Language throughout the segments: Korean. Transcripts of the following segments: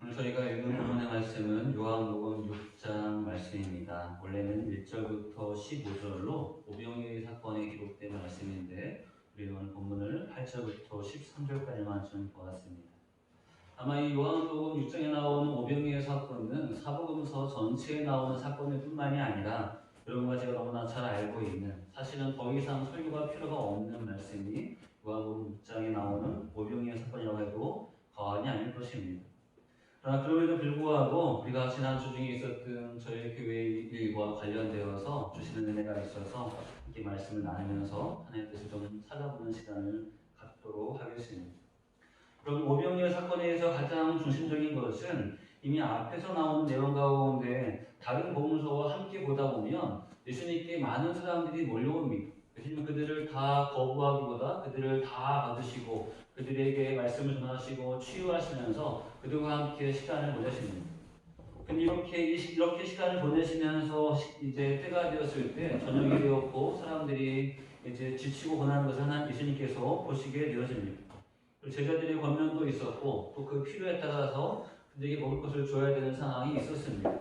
오늘 저희가 읽은 본문의 말씀은 요한복음 6장 말씀입니다. 원래는 1절부터 15절로 오병이어 사건에 기록된 말씀인데 우리는 오늘 본문을 8절부터 13절까지만 좀 보았습니다. 아마 이 요한복음 6장에 나오는 오병이어 사건은 사복음서 전체에 나오는 사건일 뿐만이 아니라 여러분과 제가 너무나 잘 알고 있는, 사실은 더 이상 설교가 필요가 없는 말씀이 요한복음 6장에 나오는 오병이어 사건이라고 해도 과언이 아닐 것입니다. 그러나 그럼에도 불구하고 우리가 지난주 중에 있었던 저희 교회 일과 관련되어서 주시는 은혜가 있어서 이렇게 말씀을 나누면서 하나님의 뜻을 좀 찾아보는 시간을 갖도록 하겠습니다. 그럼 오병이어 사건에서 가장 중심적인 것은 이미 앞에서 나오는 내용 가운데 다른 복음서와 함께 보다 보면 예수님께 많은 사람들이 몰려옵니다. 예수님은 그들을 다 거부하기보다 그들을 다 받으시고 그들에게 말씀을 전하시고 치유하시면서 그들과 함께 시간을 보내십니다. 근데 이렇게 시간을 보내시면서 이제 때가 되었을 때 저녁이 되었고 사람들이 이제 지치고 고난하는 것을 하나님 예수님께서 보시게 되어집니다. 제자들의 권면도 있었고 또 그 필요에 따라서 그들에게 먹을 것을 줘야 되는 상황이 있었습니다.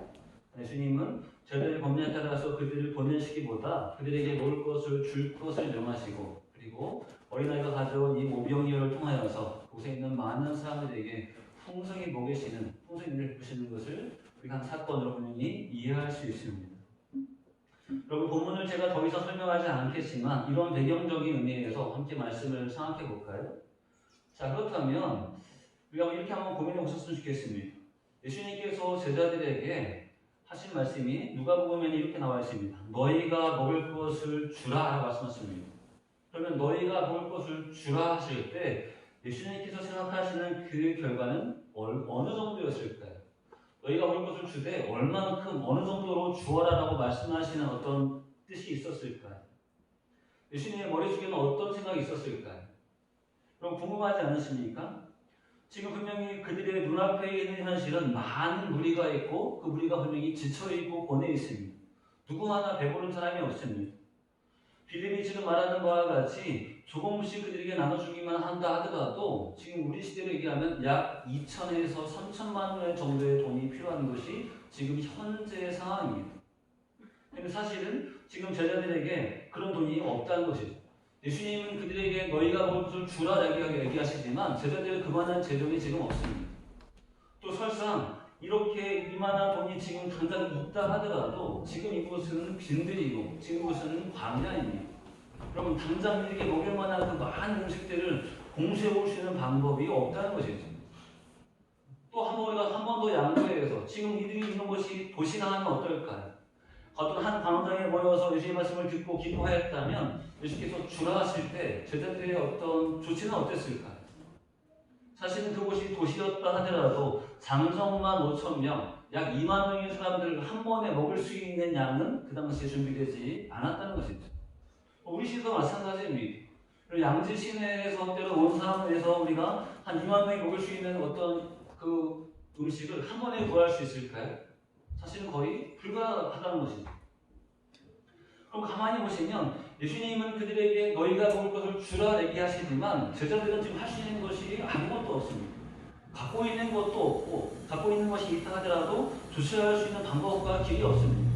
예수님은 제자들의 권면에 따라서 그들을 보내시기보다 그들에게 먹을 것을 줄 것을 명하시고, 그리고 어린아이가 가져온 이 오병이어를 통하여서 곳에 있는 많은 사람들에게 풍성히 먹이시는, 풍성히 베푸시는 것을 우리가 한 사건으로 분명히 이해할 수 있습니다. 여러분, 본문을 제가 더 이상 설명하지 않겠지만 이런 배경적인 의미에서 함께 말씀을 생각해 볼까요? 자, 그렇다면 우리가 이렇게 한번 고민해 보셨으면 좋겠습니다. 예수님께서 제자들에게 하신 말씀이 누가복음에는 이렇게 나와 있습니다. 너희가 먹을 것을 주라 라고 말씀하십니다. 그러면 너희가 먹을 것을 주라 하실 때 예수님께서 생각하시는 그 결과는 어느 정도였을까요? 너희가 먹을 것을 주되 얼만큼 어느 정도로 주어라 라고 말씀하시는 어떤 뜻이 있었을까요? 예수님의 머릿속에는 어떤 생각이 있었을까요? 그럼 궁금하지 않으십니까? 지금 분명히 그들의 눈앞에 있는 현실은 많은 무리가 있고 그 무리가 분명히 지쳐있고 고뇌 있습니다. 누구 하나 배부른 사람이 없습니다. 빌립이 지금 말하는 바와 같이 조금씩 그들에게 나눠주기만 한다 하더라도 지금 우리 시대로 얘기하면 약 2천에서 3천만 원 정도의 돈이 필요한 것이 지금 현재의 상황입니다. 근데 사실은 지금 제자들에게 그런 돈이 없다는 것이죠. 예수님은 그들에게 너희가 먹을 것을 주라 얘기하시지만 제자들은 그만한 재정이 지금 없습니다. 또 설상 이렇게 이만한 돈이 지금 당장 있다 하더라도 지금 이곳은 빈들이고 지금 이곳은 광야입니다. 그럼 당장 이렇게 먹을 만한 그 많은 음식들을 공수해 올 수 있는 방법이 없다는 것이죠. 또 한 번 더 양보해서 지금 이들이 있는 곳이 도시가 하면 어떨까요? 어떤 한 광장에 모여서 예수님의 말씀을 듣고 기도하였다면 예수께서 주라 하실 때 제자들의 어떤 조치는 어땠을까요? 사실은 그곳이 도시였다 하더라도 장정만 5,000명, 약 2만 명의 사람들을 한 번에 먹을 수 있는 양은 그 당시에 준비되지 않았다는 것이죠. 우리 시도 마찬가지입니다. 양지 시내에서 때로 온 사람을 위해서 우리가 한 2만 명이 먹을 수 있는 어떤 그 음식을 한 번에 구할 수 있을까요? 사실은 거의 불가하다는 것이죠. 그럼 가만히 보시면 예수님은 그들에게 너희가 먹을 것을 주라 얘기하시지만 제자들은 지금 할 수 있는 것이 아무것도 없습니다. 갖고 있는 것도 없고 갖고 있는 것이 있다 하더라도 조치할 수 있는 방법과 길이 없습니다.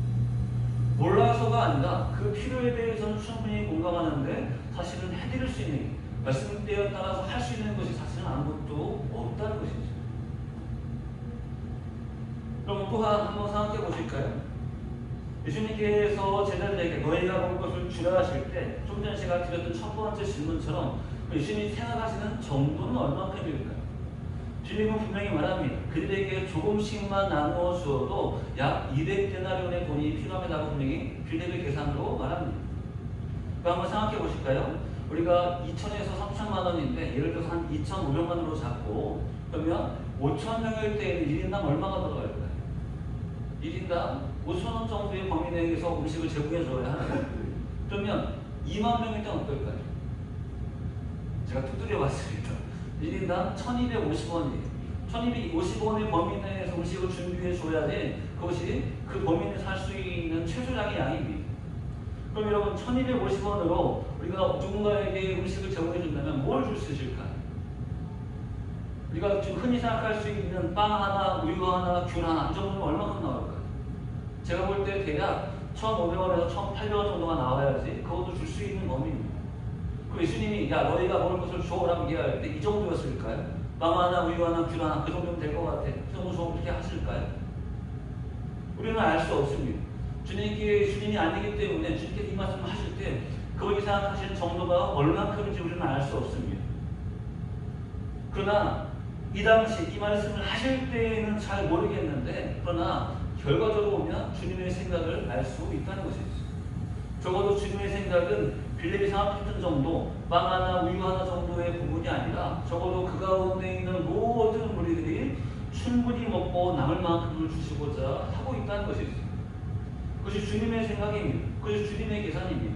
몰라서가 아니라 그 필요에 대해서는 충분히 공감하는데 사실은 해드릴 수 있는 말씀대에 따라서 할 수 있는 것이 사실은 아무것도 없다는 것이죠. 그럼 또한 한번 생각해 보실까요? 예수님께서 제자들에게 너희가 먹을 것을 주라 하실 때 좀 전에 제가 드렸던 첫 번째 질문처럼 예수님이 생각하시는 정도는 얼마큼일까요? 빌립은 분명히 말합니다. 그들에게 조금씩만 나누어 주어도 약 200데나리온의 돈이 필요하다고 분명히 빌립의 계산으로 말합니다. 그럼 한번 생각해 보실까요? 우리가 2천에서 3천만 원인데 예를 들어서 한 2,500만 원으로 잡고 그러면 5,000명일 때 1인당 얼마가 들어갈까요? 1인당 5,000원 정도의 범위 내에서 음식을 제공해 줘야 하는. 그러면 2만 명일 때는 어떨까요? 제가 두드려 봤습니다. 1인당 1,250원이에요. 1,250원의 범위 내에서 음식을 준비해 줘야지 그것이 그 범위 내에서 살 수 있는 최소량의 양입니다. 그럼 여러분 1,250원으로 우리가 누군가에게 음식을 제공해 준다면 뭘 줄 수 있을까요? 우리가 지금 흔히 생각할 수 있는 빵 하나, 우유 하나, 귤 하나 이 정도면 얼마큼 나올까요? 제가 볼 때 대략 1,500원에서 1,800원 정도가 나와야지 그것도 줄 수 있는 범위입니다. 그 예수님이 야 너희가 먹을 것을 줘라고 얘기할 때 이 정도였을까요? 빵 하나, 우유 하나, 귤 하나 그 정도면 될 것 같아. 그 정도 줘 그렇게 하실까요? 우리는 알 수 없습니다. 주님이 아니기 때문에 주님께서 이 말씀을 하실 때 그분이 생각하시는 정도가 얼마큼인지 우리는 알 수 없습니다. 그러나 이 당시 이 말씀을 하실 때에는 잘 모르겠는데 그러나 결과적으로 보면 주님의 생각을 알 수 있다는 것이죠. 적어도 주님의 생각은 빌립이 생각했던 정도 빵 하나 우유 하나 정도의 부분이 아니라 적어도 그 가운데 있는 모든 무리들이 충분히 먹고 남을 만큼을 주시고자 하고 있다는 것이죠. 그것이 주님의 생각입니다. 그것이 주님의 계산입니다.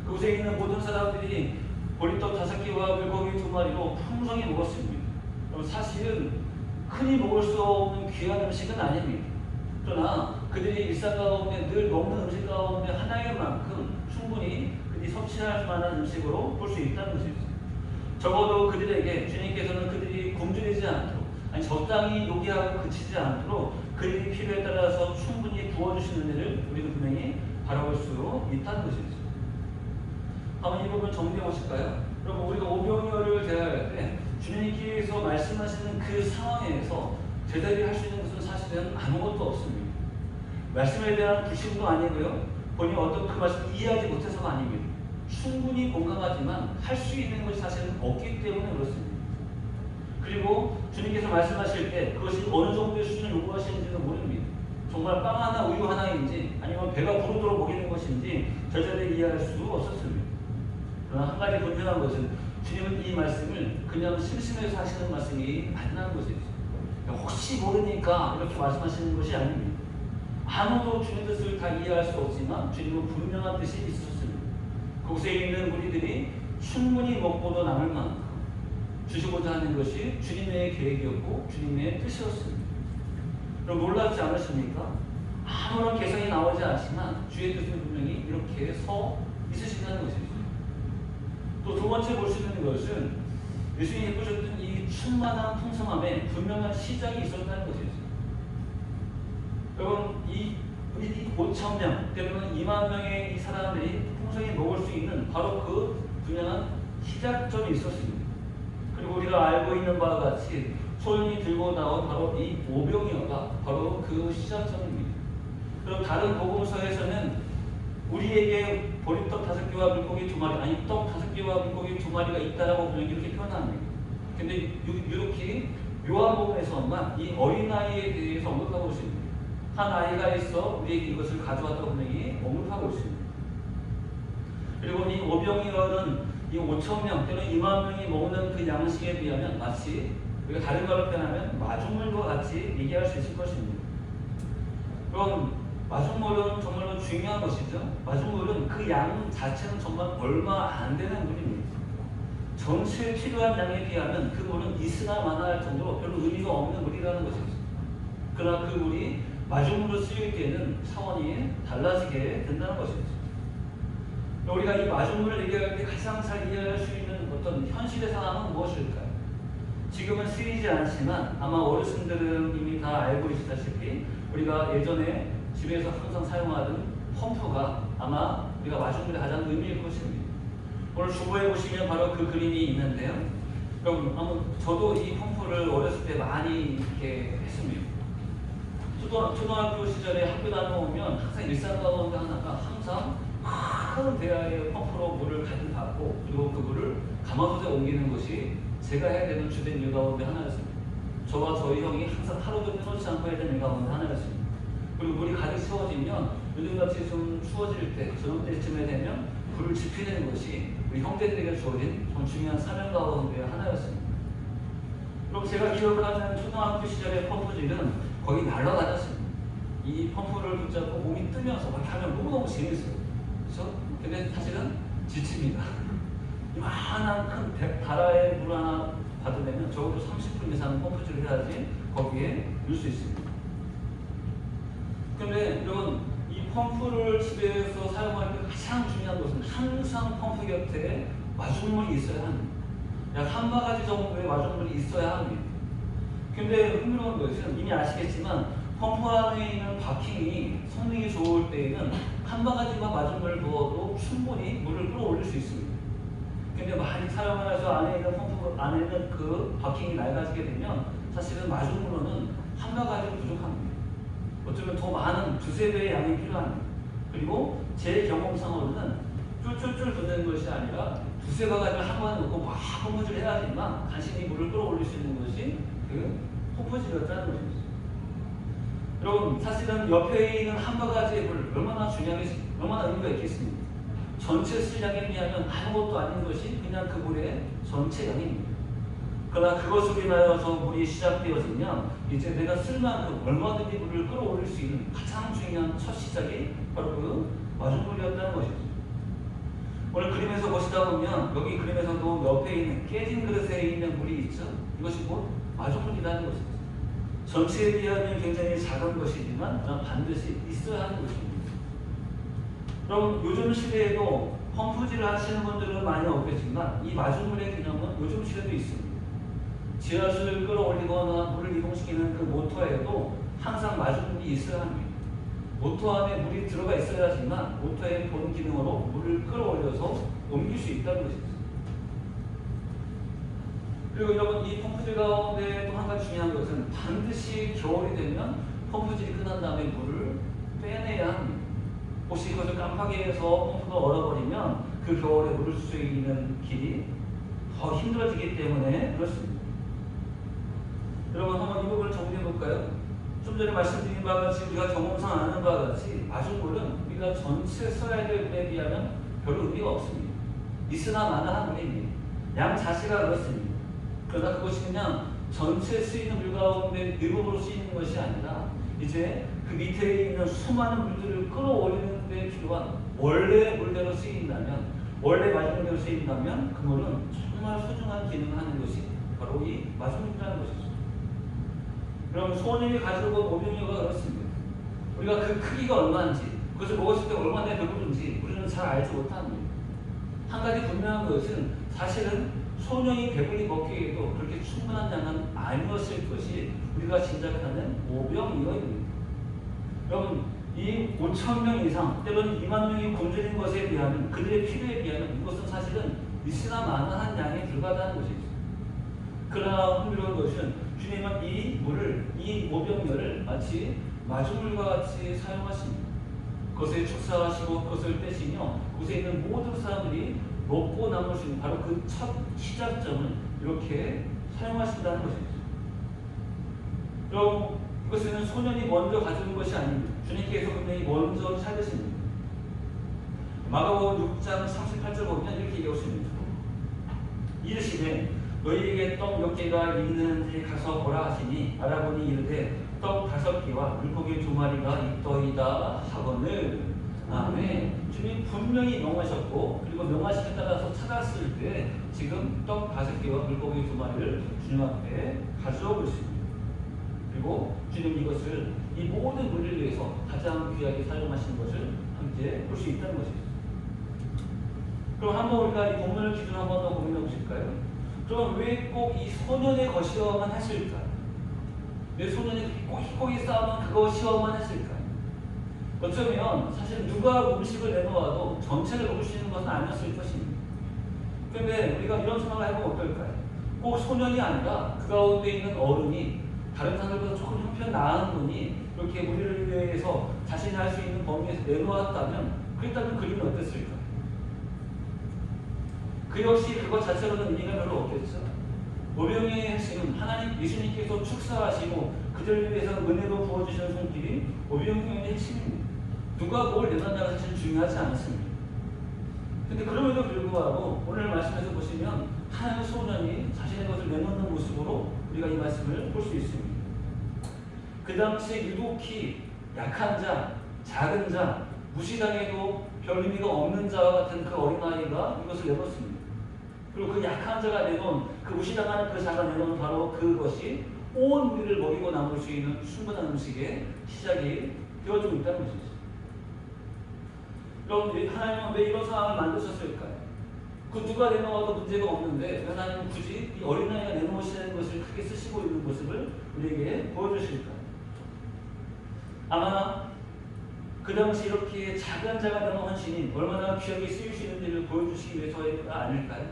그곳에 있는 모든 사람들이 보리떡 5개와 물고기 2마리로 풍성히 먹었습니다. 그럼 사실은 흔히 먹을 수 없는 귀한 음식은 아닙니다. 그러나 그들이 일상 가운데 늘 먹는 음식 가운데 하나인 만큼 충분히 그들이 섭취할 만한 음식으로 볼 수 있다는 것이죠. 적어도 그들에게 주님께서는 그들이 굶주리지 않도록 아니 적당히 요기하고 그치지 않도록 그들이 필요에 따라서 충분히 부어주시는 일을 우리는 분명히 바라볼 수 있다는 것이죠. 한번 이 부분 정리해 보실까요? 여러분 우리가 오병이어를 대할 때 주님께서 말씀하시는 그 상황에서 대답이 할 수 있는 것은 사실은 아무것도 없습니다. 말씀에 대한 불신도 아니고요. 본인이 어떤 그 말씀을 이해하지 못해서가 아닙니다. 충분히 공감하지만 할 수 있는 것이 사실은 없기 때문에 그렇습니다. 그리고 주님께서 말씀하실 때 그것이 어느 정도의 수준을 요구하시는지도 모릅니다. 정말 빵 하나 우유 하나인지 아니면 배가 부르도록 먹이는 것인지 절대로 이해할 수 없었습니다. 그러나 한 가지 분명한 것은 주님은 이 말씀을 그냥 심심해서 하시는 말씀이 아니라는 것이죠. 혹시 모르니까 이렇게 말씀하시는 것이 아닙니다. 아무도 주님 뜻을 다 이해할 수 없지만 주님은 분명한 뜻이 있으셨습니다. 그곳에 있는 무리들이 충분히 먹고도 남을 만큼 주시고자 하는 것이 주님의 계획이었고 주님의 뜻이었습니다. 그럼 놀랍지 않으십니까? 아무런 계산이 나오지 않지만 주의 뜻은 분명히 이렇게 서 있으신다는 것이죠. 또 두 번째 볼 수 있는 것은 예수님이 보셨던 이 충만한 풍성함에 분명한 시작이 있었다는 것이죠. 여러분 우리 5,000명 때로는 2만 명의 이 사람들이 풍성히 먹을 수 있는 바로 그 분명한 시작점이 있었습니다. 그리고 우리가 알고 있는 바와 같이 소인이 들고 나온 바로 이 오병이어가 바로 그 시작점입니다. 그럼 다른 복음서에서는 우리에게 보리떡 5개와 물고기 2마리 아니 떡 5개와 물고기 2마리가 있다라고 분명히 이렇게 표현합니다. 근데 이렇게 요한복음에서만 이 어린아이에 대해서 언급하고 있습니다. 한 아이가 있어 우리에게 이것을 가져왔다고 분명히 언급하고 있습니다. 그리고 이 오병이어는 이 5,000명 또는 2만 명이 먹는 그 양식에 비하면 마치 우리가 다른 말로 표현하면 마중물과 같이 얘기할 수 있을 것입니다. 그럼 마중물은 정말로 중요한 것이죠. 마중물은 그 양 자체는 정말 얼마 안 되는 물입니다. 전체에 필요한 양에 비하면 그 물은 있으나 마나할 정도로 별로 의미가 없는 물이라는 것이죠. 그러나 그 물이 마중물로 쓰일 때는 차원이 달라지게 된다는 것이죠. 우리가 이 마중물을 얘기할 때 가장 잘 이해할 수 있는 어떤 현실의 상황은 무엇일까요? 지금은 쓰이지 않지만 아마 어르신들은 이미 다 알고 있다시피 우리가 예전에 집에서 항상 사용하던 펌프가 아마 우리가 마중물의 가장 의미일 것입니다. 오늘 주보에 보시면 바로 그 그림이 있는데요. 여러분, 저도 이 펌프를 어렸을 때 많이 이렇게 했습니다. 초등학교 시절에 학교 다녀오면 항상 일상 가운데 하나가 항상 큰 대야에 펌프로 물을 가득 받고 그리고 그 물을 가마솥에 옮기는 것이 제가 해야 되는 주된 일 가운데 하나였습니다. 저와 저희 형이 항상 하루도 빼놓지 않고 해야 되는 일 가운데 하나였습니다. 그리고 물이 가득 채워지면 요즘같이 좀 추워질 때 저녁 때쯤에 되면 불을 지피는 것이 우리 형제들에게 주어진 좀 중요한 사명 가운데 하나였습니다. 그럼 제가 기억하는 초등학교 시절의 펌프질은 거의 날아다녔습니다. 이 펌프를 붙잡고 몸이 뜨면서 막 하면 너무너무 재밌어요. 그렇죠? 근데 사실은 지칩니다. 이만한 큰 다라에 물 하나 받으려면 적어도 30분 이상 펌프질을 해야지 거기에 넣을 수 있습니다. 근데 여러분 이 펌프를 집에서 사용할 때 가장 중요한 것은 항상 펌프 곁에 마중물이 있어야 합니다. 약 한 바가지 정도의 마중물이 있어야 합니다. 근데 흥미로운 것은 이미 아시겠지만 펌프 안에 있는 바킹이 성능이 좋을 때에는 한 바가지만 마중물을 부어도 충분히 물을 끌어올릴 수 있습니다. 근데 많이 사용해서 안에 있는 펌프 안에 있는 그 바킹이 낡아지게 되면 사실은 마중물로는 한 바가지로 부족합니다. 어쩌면 더 많은 두세 배의 양이 필요합니다. 그리고 제 경험상으로는 쫄쫄쫄 도는 것이 아니라 두세 바가지를 한 번에 넣고 막 펌프질을 해야지만 간신히 물을 끌어올릴 수 있는 것이 그 펌프질이었다는 것입니다. 여러분, 사실은 옆에 있는 한 바가지의 물 얼마나 얼마나 의미가 있겠습니까? 전체 수량에 비하면 아무것도 아닌 것이 그냥 그 물의 전체 양입니다. 그러나 그것으로 인하여서 물이 시작되어지면 이제 내가 쓸 만큼 얼마든지 물을 끌어올릴 수 있는 가장 중요한 첫 시작이 바로 그 마중물이었다는 것이죠. 오늘 그림에서 보시다 보면 여기 그림에서도 옆에 있는 깨진 그릇에 있는 물이 있죠. 이것이 곧 마중물이라는 것이죠. 전체에 비하면 굉장히 작은 것이지만 반드시 있어야 하는 것입니다. 그럼 요즘 시대에도 펌프질을 하시는 분들은 많이 없겠지만 이 마중물의 개념은 요즘 시대도 있습니다. 지하수를 끌어올리거나 물을 이동시키는 그 모터에도 항상 마중물이 있어야 합니다. 모터 안에 물이 들어가 있어야지만 모터의 본 기능으로 물을 끌어올려서 옮길 수 있다는 것입니다. 그리고 여러분, 이 펌프질 가운데 또 한 가지 중요한 것은 반드시 겨울이 되면 펌프질이 끝난 다음에 물을 빼내야 합니다. 혹시 그것을 깜빡이해서 펌프가 얼어버리면 그 겨울에 물을 줄 수 있는 길이 더 힘들어지기 때문에 그렇습니다. 여러분, 한번 이 부분을 정리해 볼까요? 좀 전에 말씀드린 바와 같이 우리가 경험상 아는 바와 같이 마중물은 우리가 전체 써야 될 때에 비하면 별로 의미가 없습니다. 있으나 마나한 물입니다. 양 자체가 그렇습니다. 그러나 그것이 그냥 전체 쓰이는 물 가운데 일부분으로 쓰이는 것이 아니라 이제 그 밑에 있는 수많은 물들을 끌어올리는 데 필요한 원래 물대로 쓰인다면, 원래 마중물대로 쓰인다면 그 물은 정말 소중한 기능을 하는 것이 바로 이 마중물이라는 것이죠. 그럼 소년이 가지고 온 오병이어가 그렇습니다. 우리가 그 크기가 얼마인지, 그것을 먹었을 때 얼마나 배부른지 우리는 잘 알지 못합니다. 한 가지 분명한 것은 사실은 소년이 배불리 먹기에도 그렇게 충분한 양은 아니었을 것이 우리가 짐작하는 오병이어입니다. 여러분, 이 5,000명 이상 때로는 2만 명이 굶주린 것에 비하면, 그들의 필요에 비하면 이것은 사실은 있으나 마나한 양에 불과하다는 것이죠. 그러나 흥미로운 것은 주님은 이 물을, 이 오병이어를 마치 마중물과 같이 사용하십니다. 그것을 축사하시고 그것을 떼시며 그곳에 있는 모든 사람들이 먹고 남을 수 있는 바로 그 첫 시작점을 이렇게 사용하신다는 것이죠. 그럼 이것은 소년이 먼저 가져온 것이 아닙니다. 주님께서 분명히 먼저 찾으십니다. 마가복음 6장 38절 보면 이렇게 얘기하십니다. 이르시되 너희에게 떡 몇 개가 있는지 가서 보라 하시니 알아보니 이르되 떡 5개와 물고기 2마리가 있더이다 하거늘. 아멘. 주님 분명히 명하셨고, 그리고 명하심에 따라서 찾았을 때 지금 떡 5개와 물고기 2마리를 주님 앞에 가져오고 있습니다. 그리고 주님 이것을 이 모든 물을 위해서 가장 귀하게 사용하신 것을 함께 볼 수 있다는 것입니다. 그럼 한번 우리가 이 본문을 기준으로 한번 더 고민해 보실까요? 그럼 왜 꼭 이 소년의 것이어야만 했을까? 왜 소년이 꼭 이 싸움은 그것이어야만 했을까? 어쩌면 사실 누가 음식을 내놓아도 전체를 먹을 수 있는 것은 아니었을 것입니다. 그런데 우리가 이런 생각을 해보면 어떨까요? 꼭 소년이 아니라 그 가운데 있는 어른이, 다른 사람들보다 조금 형편 나은 분이 이렇게 우리를 위해서 자신이 할 수 있는 범위에서 내놓았다면, 그랬다면 그림이 어땠을까? 그 역시 그것 자체로는 의미가 별로 없겠죠. 오병이어의 핵심은 하나님 예수님께서 축사하시고 그들을 위해서 은혜로 부어주시는 손길이 오병이어의 핵심입니다. 누가 뭘 내놨냐가 사실 중요하지 않습니다. 근데 그럼에도 불구하고 오늘 말씀에서 보시면 한 소년이 자신의 것을 내놓는 모습으로 우리가 이 말씀을 볼 수 있습니다. 그 당시에 유독히 약한 자, 작은 자, 무시당해도 별 의미가 없는 자와 같은 그 어린아이가 이것을 내놓습니다. 그리고 그 약한 자가 내놓은, 그 무시당하는 그 자가 내놓은 바로 그것이 온 우리를 먹이고 남을 수 있는 충분한 음식의 시작이 되어주고 있다는 것이죠. 그럼 하나님은 왜 이런 상황을 만드셨을까요? 그 누가 내놓아도 문제가 없는데 왜 하나님은 굳이 이 어린아이가 내놓으시는 것을 크게 쓰시고 있는 모습을 우리에게 보여주실까요? 아마 그 당시 이렇게 작은 자가 되는 헌신이 얼마나 귀하게 쓰일 수 있는지를 보여주시기 위해서가 아닐까요?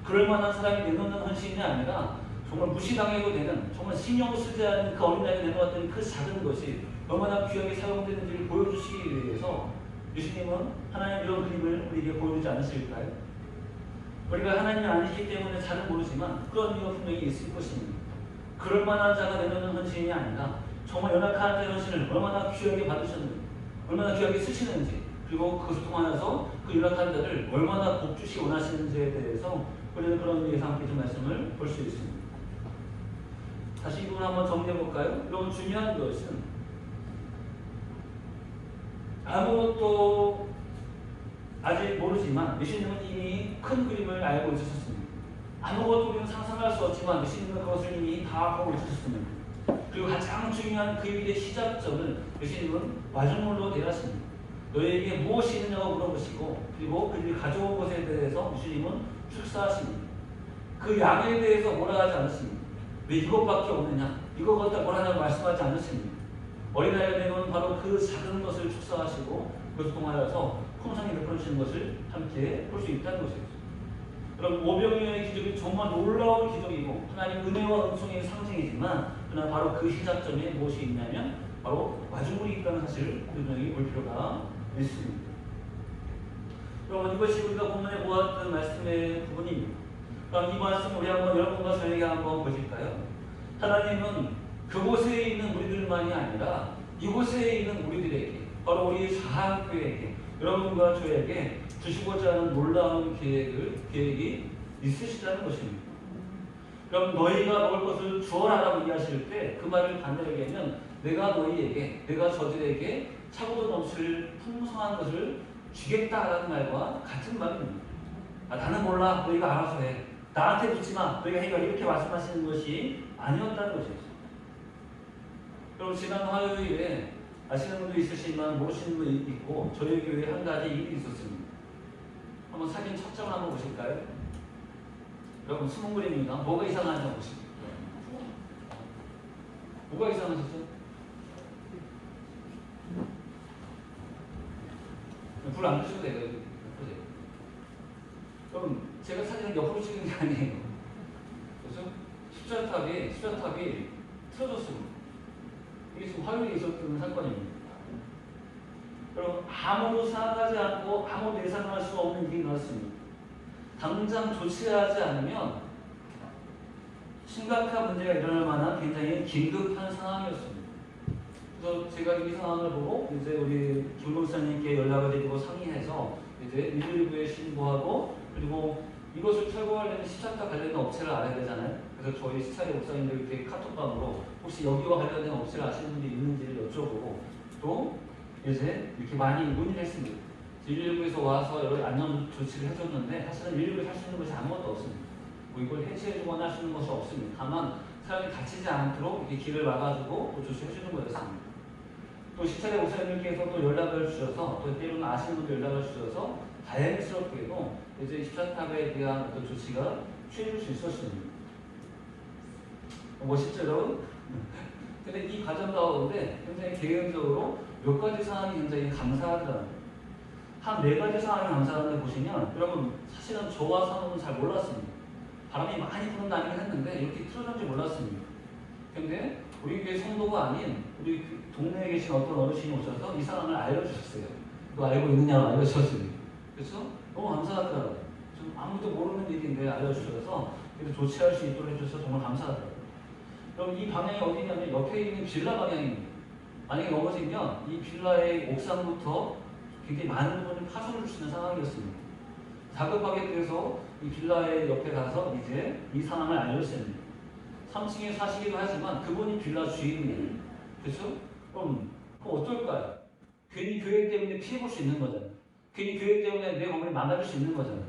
그럴 만한 사람이 내놓는 헌신이 아니라 정말 무시당해도 되는, 정말 신경 쓰지 않은 그 어린아이가 내놓았던 그 작은 것이 얼마나 귀하게 사용되는지를 보여주시기 위해서 예수님은 하나님 이런 그림을 우리에게 보여주지 않으실까요? 우리가 하나님이 아니기 때문에 잘은 모르지만 그런 이유가 분명히 있을 것입니다. 그럴 만한 자가 내놓는 헌신이 아니라 정말 연약한 자의 헌신을 얼마나 귀하게 받으셨는지, 얼마나 귀하게 쓰시는지, 그리고 그것을 통하여서 그 연약한 자를 얼마나 복주시 원하시는지에 대해서 우리는 그런 의미에서 함께 좀 말씀을 볼 수 있습니다. 다시 이 부분 한번 정리해 볼까요? 이런 중요한 것은 아무것도 아직 모르지만 예수님은 이미 큰 그림을 알고 있으셨습니다. 아무것도 우리는 상상할 수 없지만 예수님은 그것을 이미 다 하고 있으셨습니다. 그리고 가장 중요한 그 일의 시작점을 예수님은 마중물로 대하십니다. 너희에게 무엇이 있느냐고 물어보시고 그리고 그들이 가져온 것에 대해서 예수님은 축사하십니다. 그 양에 대해서 뭐라 하지 않으십니다. 왜 이것밖에 없느냐, 이거 갖다 뭐라냐고 말씀하지 않으십니다. 어린아이가 되면 바로 그 작은 것을 축사하시고 그것을 통하여서 풍성히 베풀으시는 것을 함께 볼 수 있다는 것이죠. 그럼 오병이어의 기적이 정말 놀라운 기적이고 하나님 은혜와 은총의 상징이지만 그러나 바로 그 시작점에 무엇이 있냐면 바로 마중물이 있다는 사실을 분명히 볼 필요가 있습니다. 여러분, 이것이 우리가 본문에 보았던 말씀의 부분입니다. 그럼 이 말씀 우리 한번 여러분과 저에게 한번 보실까요? 하나님은 그곳에 있는 우리들만이 아니라 이곳에 있는 우리들에게, 바로 우리 사학교에게, 여러분과 저에게 주시고자 하는 놀라운 계획이 있으시다는 것입니다. 그럼 너희가 먹을 것을 주어라라고 이해하실 때 그 말을 반대로 얘기하면 내가 너희에게, 내가 저들에게 차고도 넘칠 풍성한 것을 주겠다라는 말과 같은 말입니다. 나는 몰라, 너희가 알아서 해. 나한테 묻지 마, 너희가 해결, 이렇게 말씀하시는 것이 아니었다는 것이죠. 그럼 지난 화요일에 아시는 분도 있으시지만 모르시는 분도 있고 저희 교회에 한 가지 일이 있었습니다. 한번 사진 첫 장 한번 보실까요? 여러분, 숨은 그림입니다. 뭐가 이상한지 한번 보십시오. 뭐가 이상하셨어요? 불 안 끄셔도 돼요. 그럼 제가 사진을 옆으로 찍은 게 아니에요. 그렇죠? 십자탑이 틀어졌습니다. 이게 지금 화요일에 있었던 사건입니다. 여러분, 아무도 생각하지 않고 아무도 예상할 수 없는 일이 나왔습니다. 당장 조치하지 않으면 심각한 문제가 일어날 만한 굉장히 긴급한 상황이었습니다. 그래서 제가 이 상황을 보고 이제 우리 김 목사님께 연락을 드리고 상의해서 이제 119에 신고하고 그리고 이것을 철거하려면 시차과 관련된 업체를 알아야 되잖아요. 그래서 저희 시차의 목사님들 이렇게 카톡방으로 혹시 여기와 관련된 업체를 아시는 분들이 있는지를 여쭤보고 또 이제 이렇게 많이 문의를 했습니다. 119에서 와서 여러 안전 조치를 해줬는데 사실은 119에서 할 수 있는 것이 아무것도 없습니다. 뭐 이걸 해체해주거나 할 수 있는 것이 없습니다. 다만 사람이 다치지 않도록 이렇게 길을 막아주고 또 조치해주는 거였습니다. 또 시차의 목사님께서 또 연락을 주셔서 또 때로는 아시는 분들 연락을 주셔서 다행스럽게도 이제 십자탑에 대한 어떤 조치가 취해질 수 있었습니다. 멋있죠, 여러분? 근데 이 과정 가운데 굉장히 개인적으로 몇 가지 상황이 굉장히 감사하더라고요. 한 4가지 상황이 감사한데 보시면 여러분, 사실은 저와 사모는 잘 몰랐습니다. 바람이 많이 부는 날이긴 했는데 이렇게 틀어졌는지 몰랐습니다. 근데 우리 교회 성도가 아닌 우리 동네에 계신 어떤 어르신이 오셔서 이 상황을 알려주셨어요. 너 알고 있느냐고 알려주셨습니다. 그렇죠? 너무 감사하더라고요. 좀 아무도 모르는 일인데 알려주셔서 그래서 조치할 수 있도록 해주셔서 정말 감사하더라고요. 그럼 이 방향이 어디냐면 옆에 있는 빌라 방향입니다. 만약에 넘어지면 이 빌라의 옥상부터 굉장히 많은 부분을 파손을 주시는 상황이었습니다. 다급하게 그래서 이 빌라의 옆에 가서 이제 이 상황을 알려주셨습니다. 3층에 사시기도 하지만 그분이 빌라 주인이에요. 그렇죠? 그럼 어떨까요? 괜히 교회 때문에 피해볼 수 있는 거잖아요. 괜히 교회 때문에 내 건물이 망가질 수 있는 거잖아요.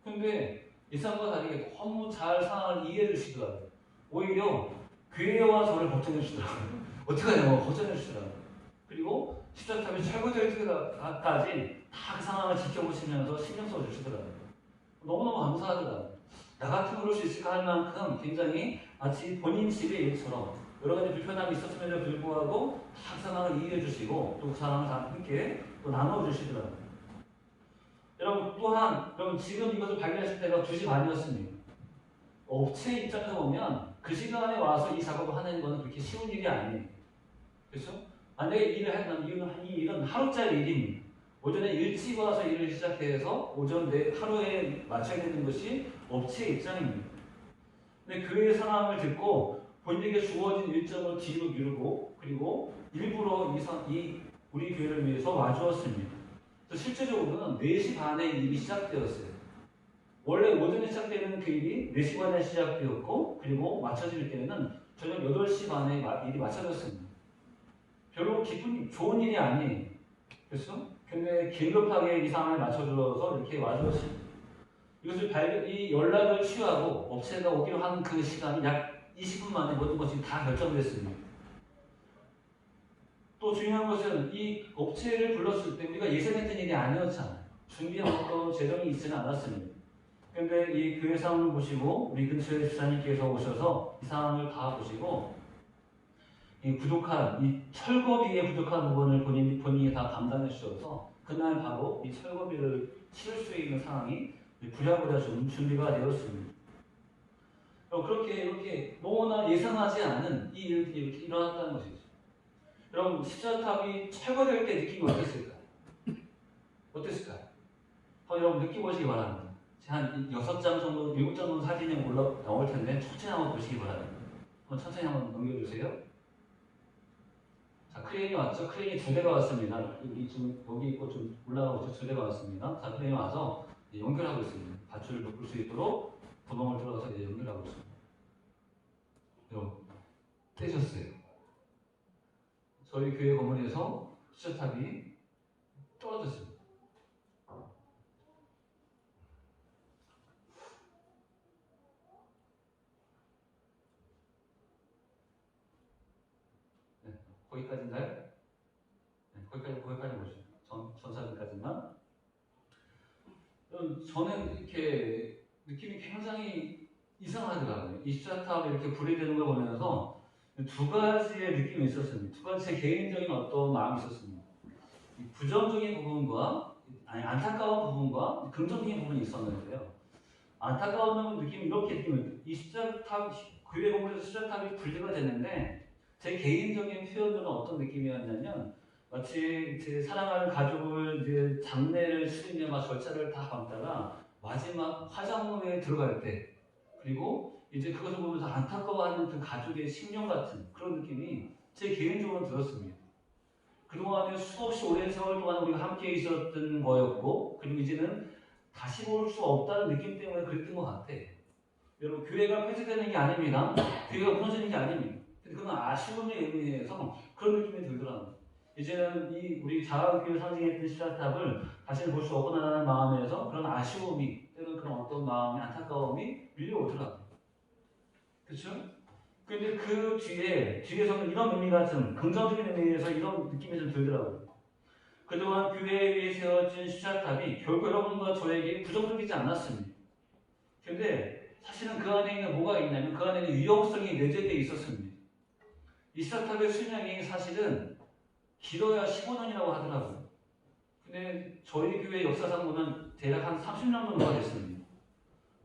근데 예상과 다르게 너무 잘 상황을 이해해 주시더라고요. 오히려 교회와 저를 걱정해 주시더라고요. 어떻게 하냐고 걱정해 주시더라고요. 그리고 십자탑이 철거될 때까지 다 그 상황을 지켜보시면서 신경 써 주시더라고요. 너무너무 감사하더라고요. 나 같으면 그럴 수 있을까 할 만큼 굉장히 마치 본인 집의 일처럼 여러 가지 불편함이 있었음에도 불구하고 다 상황을 이해해 주시고 또 그 상황을 다 함께 또 나눠 주시더라고요. 여러분 또한 여러분 지금 이것을 발견하실 때가 2시 반이었습니다. 업체 입장에서 보면 그 시간에 와서 이 작업을 하는 것은 그렇게 쉬운 일이 아니에요. 그렇죠? 만약에 일을 한다면 이 일은 하루짜리 일입니다. 오전에 일찍 와서 일을 시작해서 오전 내 하루에 맞춰야 되는 것이 업체의 입장입니다. 근데 그의 상황을 듣고 본인에게 주어진 일정을 뒤로 미루고 그리고 일부러 우리 교회를 위해서 와주었습니다. 그래서 실제적으로는 4시 반에 일이 시작되었어요. 원래 오전에 시작되는 그 일이 4시 반에 시작되었고 그리고 마쳐질 때는 저녁 8시 반에 일이 마쳐졌습니다. 별로 좋은 일이 아니에요. 그렇죠? 근데 긴급하게 이 상황을 맞춰줘서 이렇게 와주었습니다. 이 연락을 취하고 업체가 오기로 한 그 시간이 약 20분 만에 모든 것이 다 결정됐습니다. 또 중요한 것은 이 업체를 불렀을 때 우리가 예상했던 일이 아니었잖아요. 준비한 어떤 재정이 있지는 않았습니다. 그런데 이 교회 상황을 보시고 우리 근처에 집사님께서 오셔서 이 상황을 다 보시고 이 철거비에 부족한 부분을 본인이 다 감당해 주셔서 그날 바로 이 철거비를 치를 수 있는 상황이 부랴부랴 좀 준비가 되었습니다. 그렇게 이렇게 너무나 예상하지 않은 이 일들이 이렇게 일어났다는 것이죠. 여러분 십자탑이 철거될 때 느낌이 어땠을까요? 어땠을까요? 여러분 느껴보시기 바랍니다. 한 6장 정도, 7장 정도 사진이 나올 텐데 천천히 한번 보시기 바랍니다. 천천히 한번 넘겨주세요. 자, 크레인이 왔죠? 크레인이 2대가 왔습니다. 여기 있고 좀 올라가고 있죠? 2대가 왔습니다. 자, 크레인이 와서 연결하고 있습니다. 밧줄을 묶을 수 있도록 구멍을 뚫어서 연결하고 있습니다. 여러분, 떼셨어요. 저희 교회 건물에서 수자탑이 떨어졌습니다. 네, 거기까지인가요? 네, 거기까지 보시죠. 전사진까지만. 저는 이렇게 느낌이 굉장히 이상하더라고요. 이 수자탑이 이렇게 불이 되는 걸 보면서 2가지의 느낌이 있었습니다. 2가지 제 개인적인 어떤 마음이 있었습니다. 부정적인 부분과 안타까운 부분과 긍정적인 부분이 있었는데요. 안타까운 느낌이 이렇게 느끼면 이 수자탑 교회 건물에서 수자탑이 분리가 됐는데 제 개인적인 표현으로는 어떤 느낌이었냐면 마치 제 사랑하는 가족을 이제 장례를 치르며 막 절차를 다 밟다가 마지막 화장로에 들어갈 때 그리고 이제 그것을 보면서 안타까워하는 그 가족의 심령 같은 그런 느낌이 제 개인적으로 들었습니다. 그동안에 수없이 오랜 세월 동안 우리가 함께 있었던 거였고 그리고 이제는 다시 볼 수 없다는 느낌 때문에 그랬던 것 같아. 여러분 교회가 폐쇄되는 게 아닙니다. 교회가 무너지는 게 아닙니다. 그건 아쉬움의 의미에서 그런 느낌이 들더라고요. 이제는 우리 자아교회 상징했던 수자탑을 다시는 볼 수 없구나라는 마음에서 그런 아쉬움이 또는 그런 어떤 마음의 안타까움이 밀려오더라고요. 그렇죠? 근데 그 뒤에서는 이런 의미가 좀 긍정적인 의미에서 이런 느낌이 좀 들더라고요. 그동안 교회에 위해 세워진 수자탑이 결국 여러분과 저에게 부정적이지 않았습니다. 근데 사실은 그 안에 있는 뭐가 있냐면 그 안에는 위험성이 내재되어 있었습니다. 이 수자탑의 수명이 사실은 길어야 15년이라고 하더라고요. 근데 저희 교회 역사상 보면 대략 한 30년 정도가 됐습니다.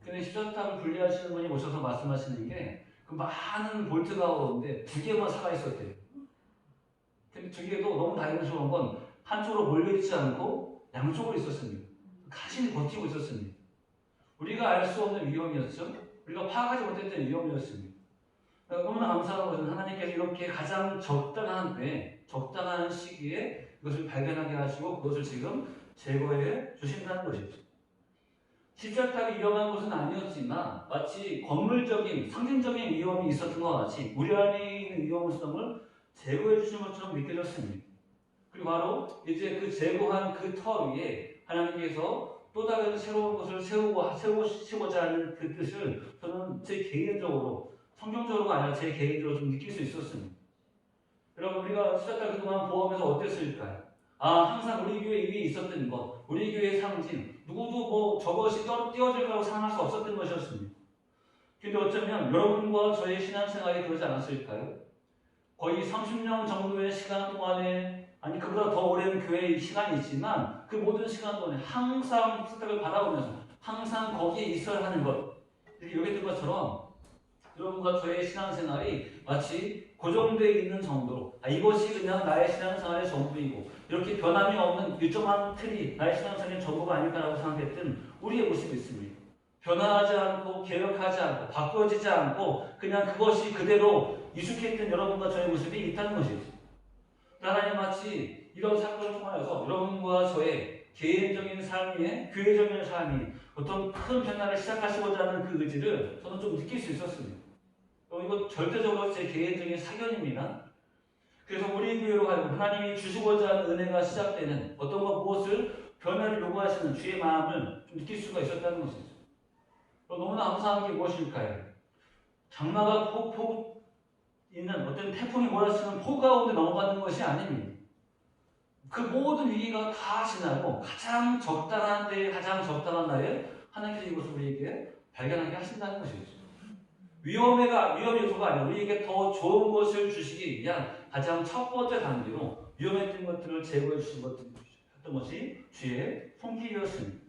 근데 수자탑을 분리하시는 분이 오셔서 말씀하시는 게 그 많은 볼트가 오는데 2개만 살아있었대요. 근데 2개도 너무 다행스러운 건 한쪽으로 몰려있지 않고 양쪽으로 있었습니다. 간신히 버티고 있었습니다. 우리가 알 수 없는 위험이었죠. 우리가 파악하지 못했던 위험이었습니다. 너무나 감사한 것은 하나님께서 이렇게 가장 적당한 때, 적당한 시기에 이것을 발견하게 하시고 그것을 지금 제거해 주신다는 것이죠. 십자탑이 위험한 것은 아니었지만 마치 건물적인, 상징적인 위험이 있었던 것 같이 우리 안에 있는 위험성을 제거해 주신 것처럼 느껴졌습니다. 그리고 바로 이제 그 제거한 그 터 위에 하나님께서 또 다른 새로운 것을 세우고자 하는 그 뜻을 저는 제 개인적으로, 성경적으로가 아니라 제 개인적으로 좀 느낄 수 있었습니다. 여러분, 우리가 수자탑 그동안 보험에서 어땠을까요? 항상 우리 교회 위에 있었던 것, 우리 교회의 상징, 누구도 뭐 저것이 띄워질 거라고 생각할 수 없었던 것이었습니다. 근데 어쩌면 여러분과 저의 신앙생활이 그러지 않았을까요? 거의 30년 정도의 시간 동안에, 아니 그보다 더 오랜 교회의 시간이 있지만 그 모든 시간 동안에 항상 부탁을 받아오면서 항상 거기에 있어야 하는 것, 이렇게 여겼던 것처럼 여러분과 저의 신앙생활이 마치 고정되어 있는 정도로, 이것이 그냥 나의 신앙생활의 전부이고 이렇게 변함이 없는 일정한 틀이 나의 신앙생활의 전부가 아닐까라고 생각했던 우리의 모습이 있습니다. 변화하지 않고 개혁하지 않고 바꿔지지 않고 그냥 그것이 그대로 익숙했던 여러분과 저의 모습이 있다는 것이죠. 하나님 마치 이런 사건을 통하여서 여러분과 저의 개인적인 삶에, 교회적인 삶이 어떤 큰 변화를 시작하시고자 하는 그 의지를 저는 좀 느낄 수 있었습니다. 이거 절대적으로 제 개인적인 사견입니다. 그래서 우리 교회로 가면 하나님이 주시고자 하는 은혜가 시작되는 어떤 무엇을 변화를 요구하시는 주의 마음을 좀 느낄 수가 있었다는 것이죠. 너무나 감사한 게 무엇일까요? 장마가 폭 있는 어떤 태풍이 몰아치는 폭우 가운데 넘어가는 것이 아닙니다. 그 모든 위기가 다 지나고 가장 적당한 때에 가장 적당한 날에 하나님께서 이것을 우리에게 발견하게 하신다는 것이죠. 위험이 요소가 아니라 우리에게 더 좋은 것을 주시기 위한 가장 첫 번째 단계로 위험했던 것들을 제거해 주신 것이 주의 손길이었습니다.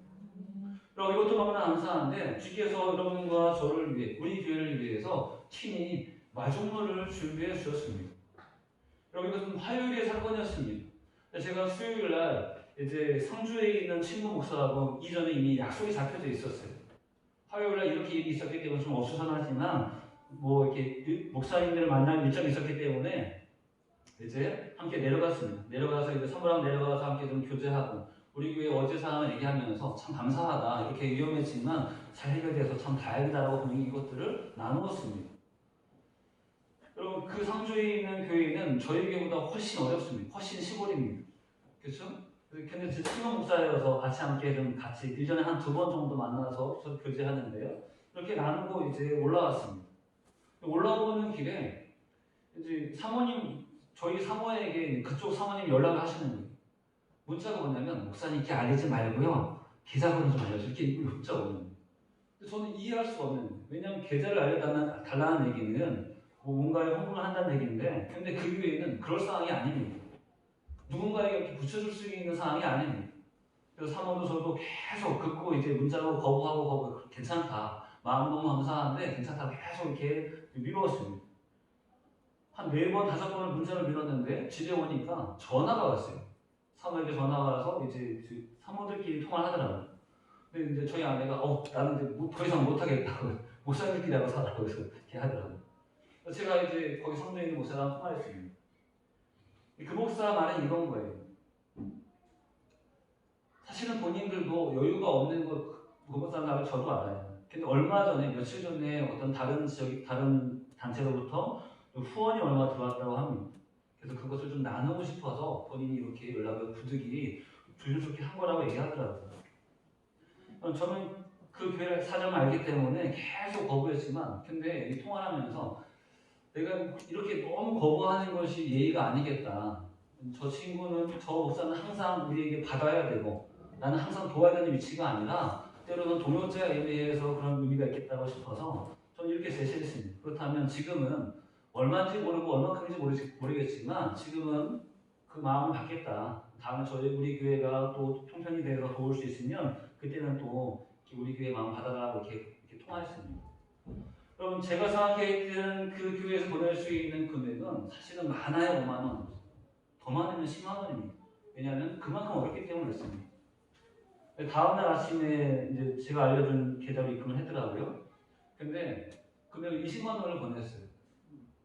그리고 이것도 너무나 감사한데 주께서 여러분과 저를 위해, 우리 교회를 위해서 친히 마중물을 준비해 주셨습니다. 여러분 이것은 화요일의 사건이었습니다. 제가 수요일 날 이제 상주에 있는 친구 목사하고 이전에 이미 약속이 잡혀져 있었어요. 화요일 날 이렇게 일이 있었기 때문에 좀 어수선하지만 뭐 이렇게 목사님들을 만날 일정이 있었기 때문에 이제 함께 내려갔습니다. 내려가서 이제 사무랑 내려가서 함께 좀 교제하고 우리 교회 어제 상황을 얘기하면서 참 감사하다, 이렇게 위험했지만 잘 해결돼서 참 다행이다라고 분위기 이것들을 나누었습니다. 여러분 그 상주에 있는 교회는 저희 교회보다 훨씬 어렵습니다. 훨씬 시골입니다. 그렇죠? 근데 제 친구 목사여서 같이 함께 좀 같이 1년에 한 2번 정도 만나서 서로 교제하는데요. 이렇게 나누고 이제 올라왔습니다. 올라오는 길에 이제 사모님, 저희 사모에게 그쪽 사모님이 연락을 하시는 거예요. 문자가 뭐냐면 목사님께 알리지 말고요, 계좌번호 좀 알려줘, 이렇게 문자가 오는 거예요. 근데 저는 이해할 수가 없는 거예요. 왜냐하면 계좌를 알려달라는 얘기는 뭔가에 홍보를 한다는 얘기인데, 근데 그 교회는 그럴 상황이 아닙니다. 누군가에게 이렇게 붙여줄 수 있는 상황이 아닙니다. 그래서 사모도 저도 계속 긋고 이제 문자로 거부하고 괜찮다, 마음 너무 감사한데 괜찮다 계속 이렇게 미루었습니다. 한 4번, 5번을 문자를 밀었는데 집에 오니까 전화가 왔어요. 사모에게 전화가 와서 이제 사모들끼리 통화를 하더라고요. 근데 이제 저희 아내가 나는 이제 더 이상 못하겠다고 목사님끼리 하고 살라고 해서 이렇게 하더라고요. 그래서 제가 이제 거기 성도에 있는 목사랑 통화했습니다. 그 목사 말은 이런 거예요. 사실은 본인들도 여유가 없는 그 목사님을 저도 알아요. 근데 얼마 전에, 며칠 전에 어떤 다른 단체로부터 후원이 얼마 들어왔다고 합니다. 그래서 그것을 좀 나누고 싶어서 본인이 이렇게 연락을 부득이 조심스럽게 한 거라고 얘기하더라고요. 저는 그 교회 사정을 알기 때문에 계속 거부했지만, 근데 이 통화를 하면서 내가 이렇게 너무 거부하는 것이 예의가 아니겠다. 저 친구는, 저 목사는 항상 우리에게 받아야 되고 나는 항상 도와야 되는 위치가 아니라 때로는 동역자의 의미에서 그런 의미가 있겠다고 싶어서 저는 이렇게 제시를 했습니다. 그렇다면 지금은 얼마인지 모르고 얼마큼인지 모르겠지만 지금은 그 마음을 받겠다. 다음에 우리 교회가 또 통편이 돼서 도울 수 있으면 그때는 또 우리 교회 마음 받아라고 이렇게 통화했습니다. 그럼 제가 생각했던 그 교회에서 보낼 수 있는 금액은 사실은 많아야 5만 원, 더 많으면 10만 원입니다. 왜냐하면 그만큼 어렵기 때문에 그렇습니다. 다음날 아침에 이제 제가 알려준 계좌로 입금을 했더라고요. 근데 금액을 20만 원을 보냈어요.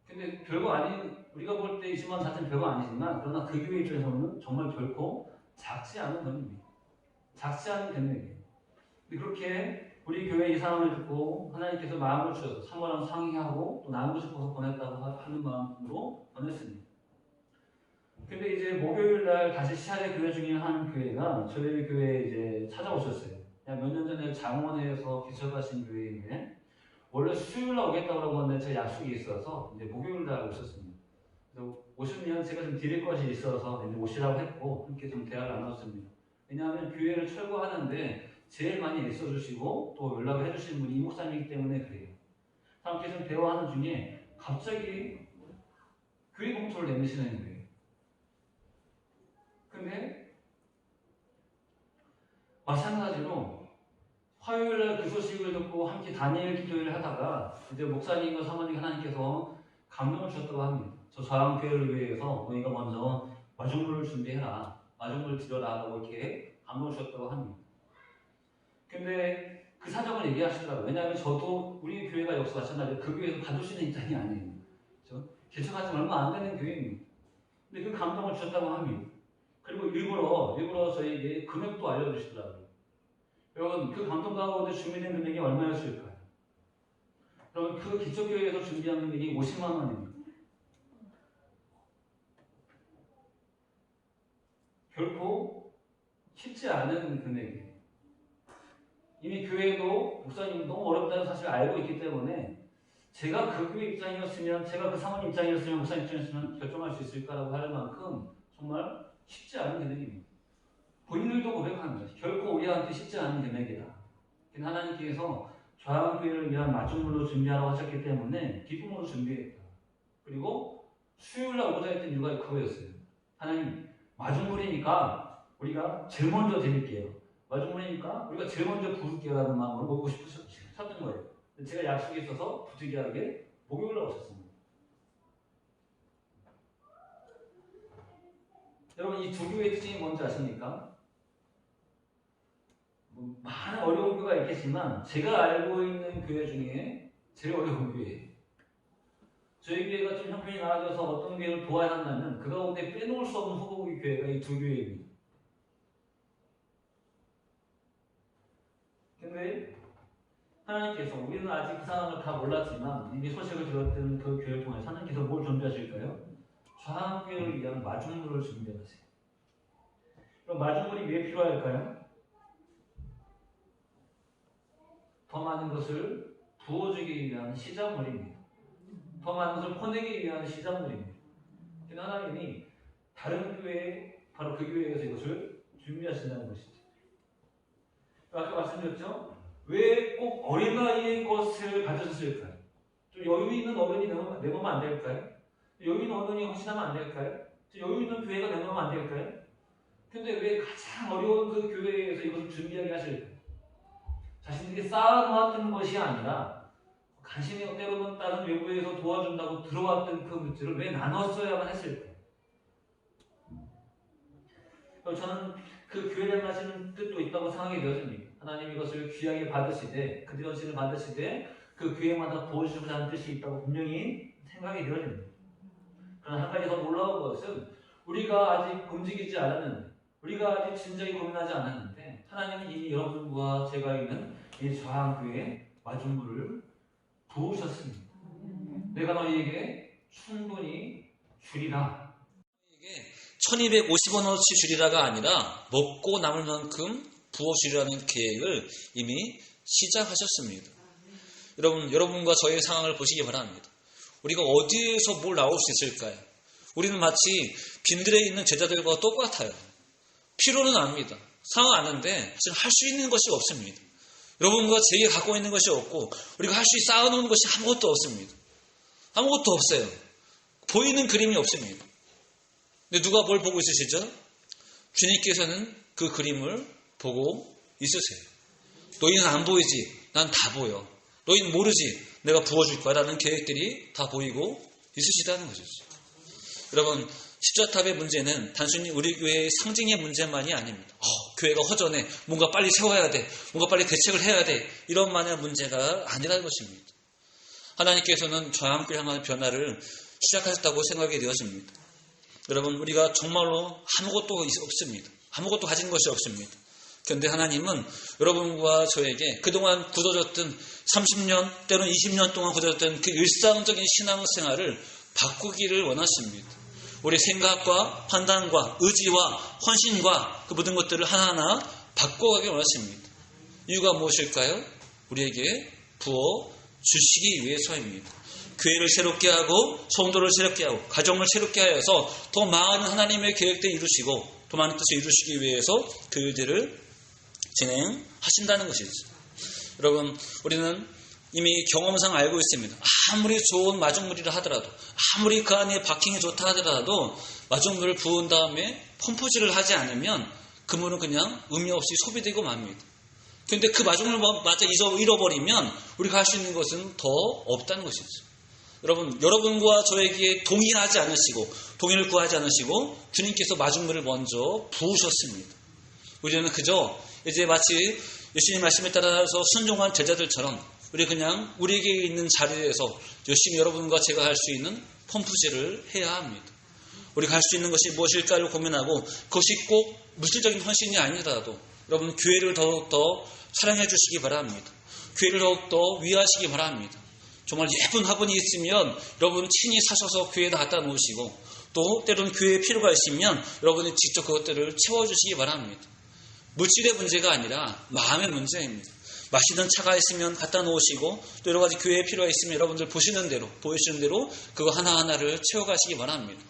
근데 별거 아닌, 우리가 볼 때 20만 원 자체는 별거 아니지만 그러나 그 교회 입장에서는 정말 결코 작지 않은 돈입니다. 작지 않은 금액이에요. 근데 그렇게 우리 교회 이 상황을 듣고 하나님께서 마음을 주셔서 사모랑 상의하고 또 나누고 싶어서 보냈다고 하는 마음으로 보냈습니다. 근데 이제 목요일 날 다시 시아대 교회 중에 한 교회가 저희 교회에 이제 찾아오셨어요. 몇 년 전에 장원에서 개척하신 교회인데 원래 수요일 날 오겠다고 하는데 제 약속이 있어서 이제 목요일 날 오셨습니다. 그래서 오시면 제가 좀 드릴 것이 있어서 이제 오시라고 했고 함께 좀 대화를 나눴습니다. 왜냐하면 교회를 철거하는데 제일 많이 애써주시고 또 연락을 해주시는 분이 이 목사님이기 때문에 그래요. 사람께서는 대화하는 중에 갑자기 교회 봉투를 내미시는 거예요. 근데 마찬가지로 화요일날 그 소식을 듣고 함께 다니엘 기도회를 하다가 이제 목사님과 사모님 하나님께서 감동을 주셨다고 합니다. 저 저항교회를 위해서 너희가 먼저 마중물을 준비해라, 마중물을 드려라 라고 이렇게 감동을 주셨다고 합니다. 근데 그 사정을 얘기하시더라고요. 왜냐하면 저도 우리 교회가 역시 마찬가지로 그 교회에서 받을 수 있는 입장이 아니에요. 그렇죠? 개척한 지 얼마 안 되는 교회입니다. 근데 그 감동을 주셨다고 합니다. 그리고 일부러 저희에게 금액도 알려주시더라고요. 여러분, 그 감동 가운데 준비된 금액이 얼마였을까요? 여러분, 그 기초교회에서 준비한 금액이 50만 원입니다. 결코 쉽지 않은 금액이에요. 이미 교회도 목사님 너무 어렵다는 사실을 알고 있기 때문에 제가 그 교회 입장이었으면, 제가 그 사모님 입장이었으면, 목사님 입장이었으면 결정할 수 있을까라고 할 만큼 정말 쉽지 않은 금액입니다. 본인들도 고백합니다. 결코 우리한테 쉽지 않은 금액이다. 하나님께서 저항교회를 위한 마중물로 준비하라고 하셨기 때문에 기쁨으로 준비했다. 그리고 수요일날 오자 했던 이유가 그거였어요. 하나님, 마중물이니까 우리가 제일 먼저 드릴게요. 마중물이니까 우리가 제일 먼저 부을게요 라는 마음으로 모이고 싶으셨던 거예요. 제가 약속이 있어서 부득이하게 목요일날 오셨습니다. 여러분, 이 두 교회의 특징이 뭔지 아십니까? 많은 어려운 교회가 있겠지만 제가 알고 있는 교회 중에 제일 어려운 교회예요. 저희 교회가 좀 형편이 나아져서 어떤 교회를 도와야 한다면 그 가운데 빼놓을 수 없는 후보의 교회가 이 두 교회입니다. 근데 하나님께서, 우리는 아직 그 상황을 다 몰랐지만 이미 소식을 들었던 그 교회를 통해서 하나님께서 뭘 준비하실까요? 저항교회를 위한 마중물을 준비하세요. 그럼 마중물이 왜 필요할까요? 더 많은 것을 부어주기 위한 시작물입니다. 더 많은 것을 퍼내기 위한 시작물입니다. 하나님이 다른 교회에, 바로 그 교회에서 이것을 준비하신다는 것이죠. 아까 말씀드렸죠? 왜 꼭 어린아이의 것을 가져셨을까요? 좀 여유 있는 어른이 내놓으면 안 될까요? 여유 있는 어른이 헌신하면 안 될까요? 여유 있는 교회가 내놓으면 안 될까요? 근데 왜 가장 어려운 그 교회에서 이것을 준비하게 하실까요? 자신들이 쌓아놓았던 것이 아니라 간신히 때로는 다른 외부에서 도와준다고 들어왔던 그 물질을 왜 나눴어야만 했을까요? 저는 그 교회를 하시는 뜻도 있다고 생각이 되어집니다. 하나님 이것을 귀하게 받으시되, 그 헌신을 받으시되 그 교회마다 부어주시고자 하는 뜻이 있다고 분명히 생각이 되어집니다. 그러나 한 가지 더 놀라운 것은 우리가 아직 움직이지 않았는데, 우리가 아직 진작에 고민하지 않았는데 하나님은 이미 여러분과 제가 있는 이 저항교회에 마중물을 부으셨습니다. 내가 너희에게 충분히 주리라. 너희에게 1250원어치 주리라가 아니라 먹고 남을 만큼 부어주리라는 계획을 이미 시작하셨습니다. 여러분과 저의 상황을 보시기 바랍니다. 우리가 어디에서 뭘 나올 수 있을까요? 우리는 마치 빈들에 있는 제자들과 똑같아요. 필요는 압니다. 상황 아는데 사실 할 수 있는 것이 없습니다. 여러분과 제가 갖고 있는 것이 없고 우리가 할 수 쌓아놓은 것이 아무것도 없습니다. 아무것도 없어요. 보이는 그림이 없습니다. 근데 누가 뭘 보고 있으시죠? 주님께서는 그 그림을 보고 있으세요. 너희는 안 보이지? 난 다 보여. 너희는 모르지? 내가 부어줄 거야라는 계획들이 다 보이고 있으시다는 것이죠. 여러분, 십자탑의 문제는 단순히 우리 교회의 상징의 문제만이 아닙니다. 교회가 허전해. 뭔가 빨리 세워야 돼. 뭔가 빨리 대책을 해야 돼. 이런만의 문제가 아니라는 것입니다. 하나님께서는 저항교회 향한 변화를 시작하셨다고 생각이 되었습니다. 여러분, 우리가 정말로 아무것도 없습니다. 아무것도 가진 것이 없습니다. 그런데 하나님은 여러분과 저에게 그동안 굳어졌던 30년 때로는 20년 동안 굳어졌던 그 일상적인 신앙생활을 바꾸기를 원하십니다. 우리 생각과 판단과 의지와 헌신과 그 모든 것들을 하나하나 바꿔가길 원하십니다. 이유가 무엇일까요? 우리에게 부어 주시기 위해서입니다. 교회를 새롭게 하고 성도를 새롭게 하고 가정을 새롭게 하여서 더 많은 하나님의 계획들을 이루시고 더 많은 뜻을 이루시기 위해서 그 일들을 진행하신다는 것이죠. 여러분, 우리는 이미 경험상 알고 있습니다. 아무리 좋은 마중물이라 하더라도, 아무리 그 안에 박힌이 좋다 하더라도 마중물을 부은 다음에 펌프질을 하지 않으면 그 물은 그냥 의미 없이 소비되고 맙니다. 그런데 그 마중물을 마저 잃어버리면 우리가 할 수 있는 것은 더 없다는 것이죠. 여러분, 여러분과 저에게 동의하지 않으시고 동의를 구하지 않으시고 주님께서 마중물을 먼저 부으셨습니다. 우리는 그저 이제 마치 예수님 말씀에 따라서 순종한 제자들처럼 우리 그냥 우리에게 있는 자리에서 열심히 여러분과 제가 할 수 있는 펌프질을 해야 합니다. 우리가 할 수 있는 것이 무엇일까를 고민하고 그것이 꼭 물질적인 헌신이 아니더라도 여러분 교회를 더욱더 사랑해 주시기 바랍니다. 교회를 더욱더 위하시기 바랍니다. 정말 예쁜 화분이 있으면 여러분 친히 사셔서 교회에다 갖다 놓으시고 또 때로는 교회에 필요가 있으면 여러분이 직접 그것들을 채워주시기 바랍니다. 물질의 문제가 아니라 마음의 문제입니다. 맛있는 차가 있으면 갖다 놓으시고 또 여러 가지 교회에 필요가 있으면 여러분들 보시는 대로 보이시는 대로 그거 하나하나를 채워가시기 바랍니다.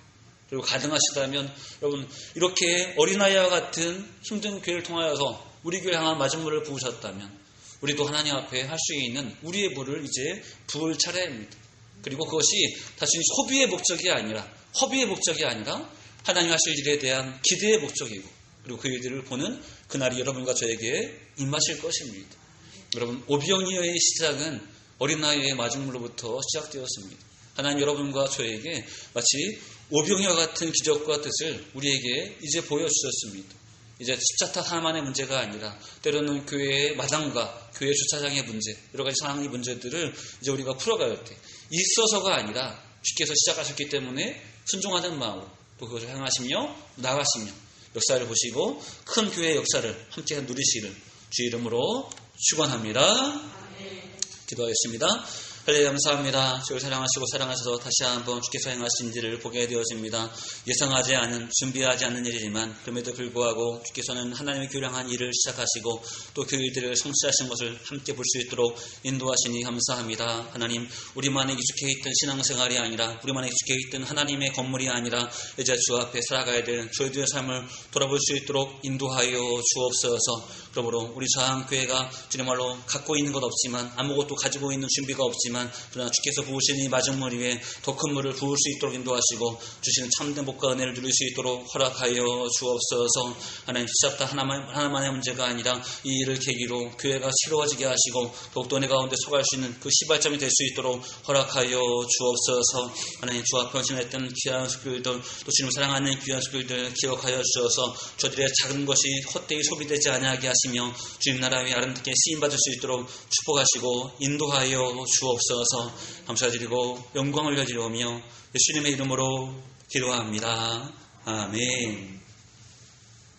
그리고 가능하시다면 여러분 이렇게 어린아이와 같은 힘든 교회를 통하여서 우리 교회 향한 마중물을 부으셨다면 우리도 하나님 앞에 할 수 있는 우리의 물을 이제 부을 차례입니다. 그리고 그것이 단순히 소비의 목적이 아니라 허비의 목적이 아니라 하나님 하실 일에 대한 기대의 목적이고 그리고 그 일들을 보는 그날이 여러분과 저에게 임하실 것입니다. 여러분 오병이어의 시작은 어린아이의 마중물로부터 시작되었습니다. 하나님 여러분과 저에게 마치 오병이어 같은 기적과 뜻을 우리에게 이제 보여주셨습니다. 이제 십자타 하나만의 문제가 아니라 때로는 교회의 마당과 교회 주차장의 문제 여러 가지 상황의 문제들을 이제 우리가 풀어갈 때 있어서가 아니라 주께서 시작하셨기 때문에 순종하는 마음으로 또 그것을 향하시며 나가시며 역사를 보시고 큰 교회의 역사를 함께 누리시기를 주의 이름으로 축원합니다. 기도하겠습니다. 할렐루야 감사합니다. 저를 사랑하시고 사랑하셔서 다시 한번 주께서 행하신 일을 보게 되어집니다. 예상하지 않은 준비하지 않는 일이지만 그럼에도 불구하고 주께서는 하나님의 교량한 일을 시작하시고 또 그 일들을 성취하신 것을 함께 볼 수 있도록 인도하시니 감사합니다. 하나님 우리만에 익숙해 있던 신앙생활이 아니라 우리만에 익숙해 있던 하나님의 건물이 아니라 이제 주 앞에 살아가야 될 저희들의 삶을 돌아볼 수 있도록 인도하여 주옵소서. 그러므로 우리 저항교회가 주님 말로 갖고 있는 것 없지만 아무것도 가지고 있는 준비가 없지만 그러나 주께서 부으신 이 마중물 위에 더 큰 물을 부을 수 있도록 인도하시고 주시는 참된 복과 은혜를 누릴 수 있도록 허락하여 주옵소서. 하나님 십자가 하나만의 문제가 아니라 이 일을 계기로 교회가 새로워지게 하시고 더욱더 은혜 가운데 속할 수 있는 그 시발점이 될 수 있도록 허락하여 주옵소서. 하나님 주 앞에 헌신했던 귀한 수교들도 또 주님을 사랑하는 귀한 수교들 기억하여 주셔서 저들의 작은 것이 헛되이 소비되지 아니하게 하시며 주님 나라 위에 아름답게 쓰임받을 수 있도록 축복하시고 인도하여 주옵소서. 감사드리고 영광을 가지려오며 예수님의 이름으로 기도합니다. 아멘.